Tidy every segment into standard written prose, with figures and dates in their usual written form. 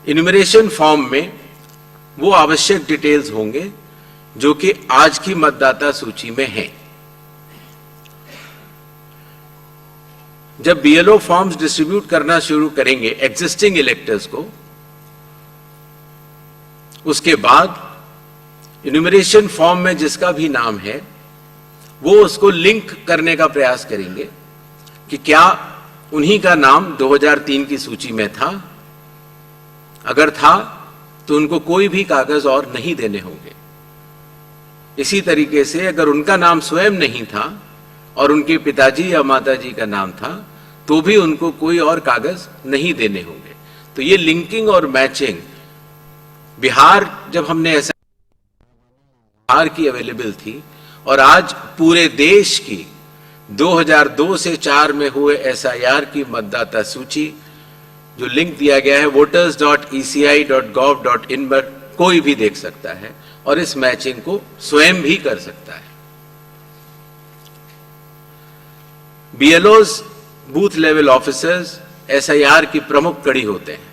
Enumeration form में वो आवश्यक डिटेल्स होंगे जो कि आज की मतदाता सूची में हैं। जब बीएलओ फॉर्म्स डिस्ट्रीब्यूट करना शुरू करेंगे एग्जिस्टिंग इलेक्टर्स को, उसके बाद इन्यूमरेशन फॉर्म में जिसका भी नाम है वो उसको लिंक करने का प्रयास करेंगे कि क्या उन्हीं का नाम 2003 की सूची में था। अगर था तो उनको कोई भी कागज और नहीं देने होंगे। इसी तरीके से अगर उनका नाम स्वयं नहीं था और उनके पिताजी या माताजी का नाम था तो भी उनको कोई और कागज नहीं देने होंगे। तो ये लिंकिंग और मैचिंग बिहार, जब हमने ऐसा बिहार की अवेलेबल थी और आज पूरे देश की 2002 से 4 में हुए एसआईआर की मतदाता सूची जो लिंक दिया गया है voters.eci.gov.in पर कोई भी देख सकता है और इस मैचिंग को स्वयं भी कर सकता है। बीएलओज, बूथ लेवल ऑफिसर्स एसआईआर की प्रमुख कड़ी होते हैं।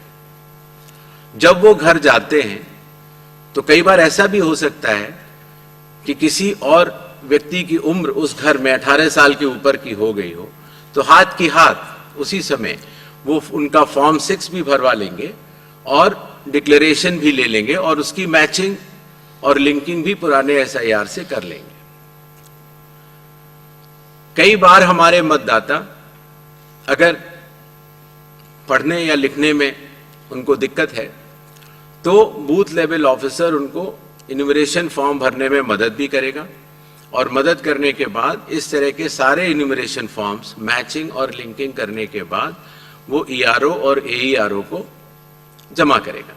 जब वो घर जाते हैं तो कई बार ऐसा भी हो सकता है कि किसी और व्यक्ति की उम्र उस घर में 18 साल के ऊपर की हो गई हो, तो हाथ की हाथ उसी समय वो उनका फॉर्म 6 भी भरवा लेंगे और डिक्लेरेशन भी ले लेंगे और उसकी मैचिंग और लिंकिंग भी पुराने एसआईआर से कर लेंगे। कई बार हमारे मतदाता अगर पढ़ने या लिखने में उनको दिक्कत है तो बूथ लेवल ऑफिसर उनको इन्यूमरेशन फॉर्म भरने में मदद भी करेगा और मदद करने के बाद इस तरह के सारे इन्यूमरेशन फॉर्म्स मैचिंग और लिंकिंग करने के बाद वो ईआरओ और एईआरओ को जमा करेगा।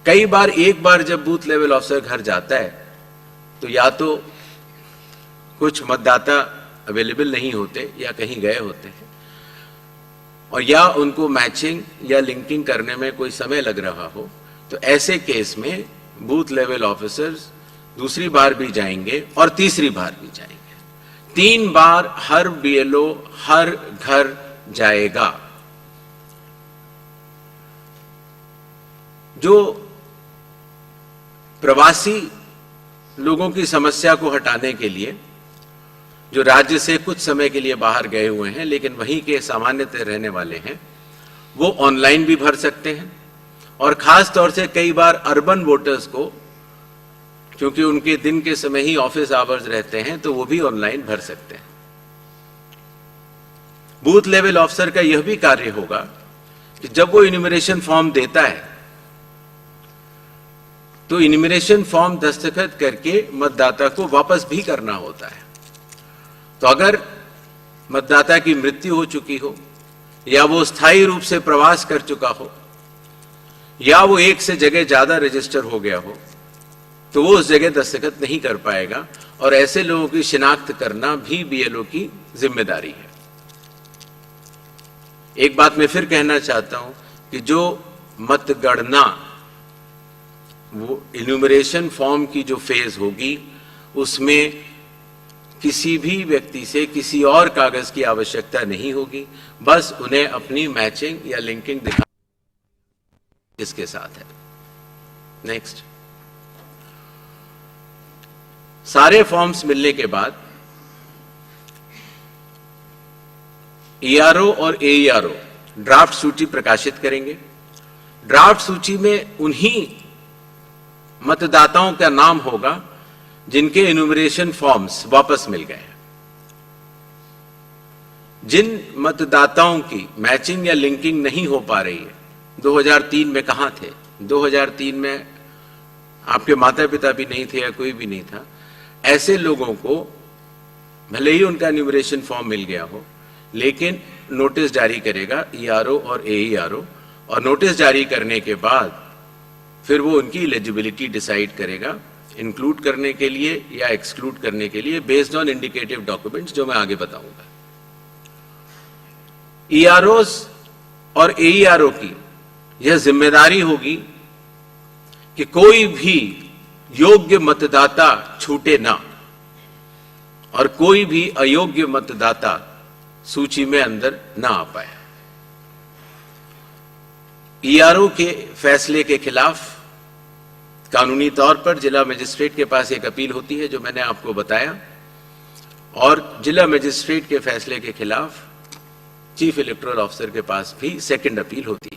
कई बार एक बार जब बूथ लेवल ऑफिसर घर जाता है तो या तो कुछ मतदाता अवेलेबल नहीं होते या कहीं गए होते हैं और या उनको मैचिंग या लिंकिंग करने में कोई समय लग रहा हो, तो ऐसे केस में बूथ लेवल ऑफिसर्स दूसरी बार भी जाएंगे और तीसरी बार भी जाएंगे। 3 बार हर बीएलओ हर घर जाएगा। जो प्रवासी लोगों की समस्या को हटाने के लिए जो राज्य से कुछ समय के लिए बाहर गए हुए हैं लेकिन वहीं के सामान्यतः रहने वाले हैं, वो ऑनलाइन भी भर सकते हैं और खास तौर से कई बार अर्बन वोटर्स को, क्योंकि उनके दिन के समय ही ऑफिस आवर्स रहते हैं, तो वो भी ऑनलाइन भर सकते हैं। बूथ लेवल ऑफिसर का यह भी कार्य होगा कि जब वो इन्यूमरेशन फॉर्म देता है तो इन्यूमरेशन फॉर्म दस्तखत करके मतदाता को वापस भी करना होता है। तो अगर मतदाता की मृत्यु हो चुकी हो या वो स्थायी रूप से प्रवास कर चुका हो या वो एक से जगह ज्यादा रजिस्टर हो गया हो तो वो उस जगह दस्तखत नहीं कर पाएगा और ऐसे लोगों की शिनाख्त करना भी बीएलओ की जिम्मेदारी है। एक बात मैं फिर कहना चाहता हूं कि जो मतगणना, वो इन्यूमरेशन फॉर्म की जो फेज होगी उसमें किसी भी व्यक्ति से किसी और कागज की आवश्यकता नहीं होगी, बस उन्हें अपनी मैचिंग या लिंकिंग दिखा इसके साथ है। नेक्स्ट, सारे फॉर्म्स मिलने के बाद ईआरओ और एईआरओ ड्राफ्ट सूची प्रकाशित करेंगे। ड्राफ्ट सूची में उन्हीं मतदाताओं का नाम होगा जिनके इन्यूमरेशन फॉर्म्स वापस मिल गए। जिन मतदाताओं की मैचिंग या लिंकिंग नहीं हो पा रही है, 2003 में कहां थे, 2003 में आपके माता पिता भी नहीं थे या कोई भी नहीं था, ऐसे लोगों को भले ही उनका इन्यूमरेशन फॉर्म मिल गया हो लेकिन नोटिस जारी करेगा ईआरओ और एईआरओ और नोटिस जारी करने के बाद फिर वो उनकी एलिजिबिलिटी डिसाइड करेगा इंक्लूड करने के लिए या एक्सक्लूड करने के लिए बेस्ड ऑन इंडिकेटिव डॉक्यूमेंट्स, जो मैं आगे बताऊंगा। ईआरओस और एईआरओ की यह जिम्मेदारी होगी कि कोई भी योग्य मतदाता छूटे ना और कोई भी अयोग्य मतदाता सूची में अंदर ना आ पाए। ईआरओ के फैसले के खिलाफ कानूनी तौर पर जिला मजिस्ट्रेट के पास एक अपील होती है, जो मैंने आपको बताया, और जिला मजिस्ट्रेट के फैसले के खिलाफ चीफ इलेक्टोरल ऑफिसर के पास भी सेकंड अपील होती है।